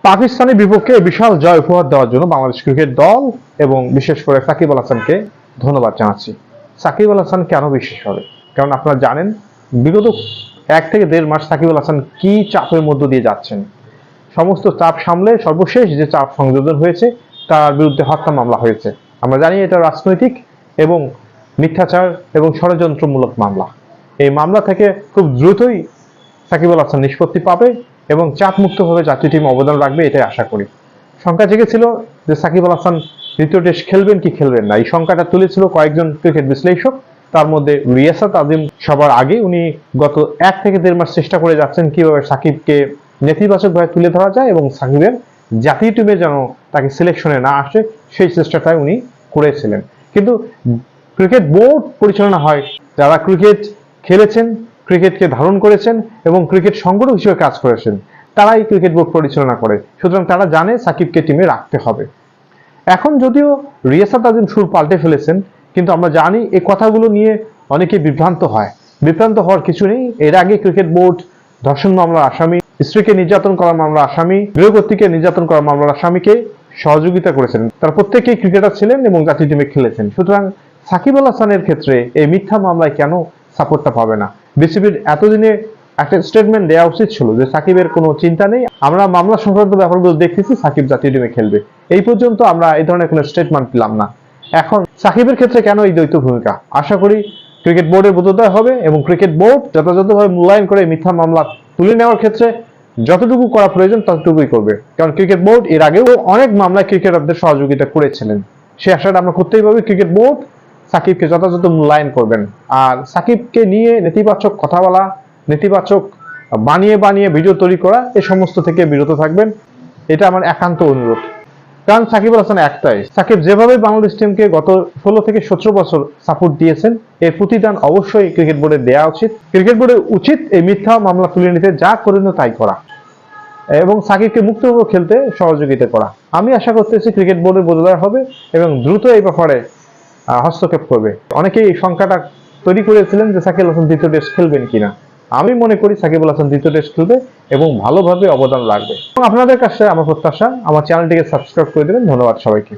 পাকিস্তানের বিপক্ষে বিশাল জয় উপহার দেওয়ার জন্য বাংলাদেশ ক্রিকেট দল এবং বিশেষ করে সাকিব আল হাসানকে ধন্যবাদ জানাচ্ছি। সাকিব আল হাসান কেন বিশেষ হবে? কারণ আপনারা জানেন বিগত 1 থেকে 1.5 মাস সাকিব আল হাসান কি চাপের মধ্য দিয়ে যাচ্ছেন। সমস্ত চাপ সামলে সর্বশেষ যে চাপ সংযোজন হয়েছে তার বিরুদ্ধে হত্যা মামলা হয়েছে। আমরা জানি এটা রাজনৈতিক এবং মিথ্যাচার এবং ষড়যন্ত্রমূলক মামলা। এই মামলা থেকে খুব দ্রুতই সাকিব আল হাসান নিষ্পত্তি পাবে এবং চাপমুক্তভাবে জাতীয় টিম অবদান রাখবে, এটাই আশা করি। শঙ্কা জেগেছিল যে সাকিব আল হাসান দ্বিতীয় টেস্ট খেলবেন কি খেলবেন না, এই শঙ্কাটা তুলেছিল কয়েকজন ক্রিকেট বিশ্লেষক। তার মধ্যে রিয়াসাত আজিম সবার আগে। উনি গত 1 থেকে 1.5 মাস চেষ্টা করে যাচ্ছেন কিভাবে সাকিবকে নেতিবাচকভাবে তুলে ধরা যায় এবং সাকিবের জাতীয় টিমে যেন তাকে সিলেকশনে না আসে সেই চেষ্টাটাই উনি করেছিলেন। কিন্তু ক্রিকেট বোর্ড পরিচালনা হয় যারা ক্রিকেট খেলেছেন, ক্রিকেটকে ধারণ করেছেন এবং ক্রিকেট সংগঠক হিসেবে কাজ করেছেন, তারাই ক্রিকেট বোর্ড পরিচালনা করে। সুতরাং তারা জানে সাকিবকে টিমে রাখতে হবে। এখন যদিও রিয়াসাত আজিম সুর পাল্টে ফেলেছেন, কিন্তু আমরা জানি এই কথাগুলো নিয়ে অনেকে বিভ্রান্ত হয়। বিভ্রান্ত হওয়ার কিছু নেই। এর আগে ক্রিকেট বোর্ড ধর্ষণ মামলার আসামি, স্ত্রীকে নির্যাতন করার মামলার আসামি, গৃহকর্ত্রীকে নির্যাতন করার মামলার আসামিকে সহযোগিতা করেছেন। তারা প্রত্যেকেই ক্রিকেটার ছিলেন এবং জাতীয় টিমে খেলেছেন। সুতরাং সাকিব আল হাসানের ক্ষেত্রে এই মিথ্যা মামলায় কেন সাপোর্টটা পাবে না? বিসিবির এতদিনে একটা স্টেটমেন্ট দেওয়া উচিত ছিল যে সাকিবের কোনো চিন্তা নেই, আমরা মামলা সংক্রান্ত ব্যাপারগুলো দেখতেছি, সাকিব জাতীয় টিমে খেলবে। এই পর্যন্ত আমরা এই ধরনের কোনো স্টেটমেন্ট পেলাম না। এখন সাকিবের ক্ষেত্রে কেন এই দ্বৈত ভূমিকা? আশা করি ক্রিকেট বোর্ডের বোধোদয় হবে এবং ক্রিকেট বোর্ড যথাযথভাবে মূল্যায়ন করে মিথ্যা মামলা তুলে নেওয়ার ক্ষেত্রে যতটুকু করা প্রয়োজন ততটুকুই করবে। কারণ ক্রিকেট বোর্ড এর আগেও অনেক মামলায় ক্রিকেটারদের সহযোগিতা করেছিলেন। সে আশাটা আমরা করতেই পারবো ক্রিকেট বোর্ড সাকিবকে যথাযথ মূল্যায়ন করবেন। আর সাকিবকে নিয়ে নেতিবাচক কথা বলা, নেতিবাচক বানিয়ে বানিয়ে ভিডিও তৈরি করা, এ সমস্ত থেকে বিরত থাকবেন, এটা আমার একান্ত অনুরোধ। কারণ সাকিব আল হাসান একটাই, সাকিব যেভাবে বাংলাদেশ টিমকে গত 16 থেকে 17 বছর সাপোর্ট দিয়েছেন, এর প্রতিদান অবশ্যই ক্রিকেট বোর্ডের দেওয়া উচিত। ক্রিকেট বোর্ডের উচিত এই মিথ্যা মামলা তুলে নিতে যা করণীয় তাই করা এবং সাকিবকে মুক্তভাবে খেলতে সহযোগিতা করা। আমি আশা করতেছি ক্রিকেট বোর্ডের বোধোদয় হবে এবং দ্রুত এই ব্যাপারে হস্তক্ষেপ করবে। অনেকেই এই শঙ্কাটা তৈরি করেছিলেন যে সাকিব আল হাসান দ্বিতীয় টেস্ট খেলবেন কিনা। আমি মনে করি সাকিব আল হাসান দ্বিতীয় টেস্ট খেলবে এবং ভালোভাবে অবদান রাখবে। এবং আপনাদের কাছে আমার প্রত্যাশা আমার চ্যানেলটিকে সাবস্ক্রাইব করে দেবেন। ধন্যবাদ সবাইকে।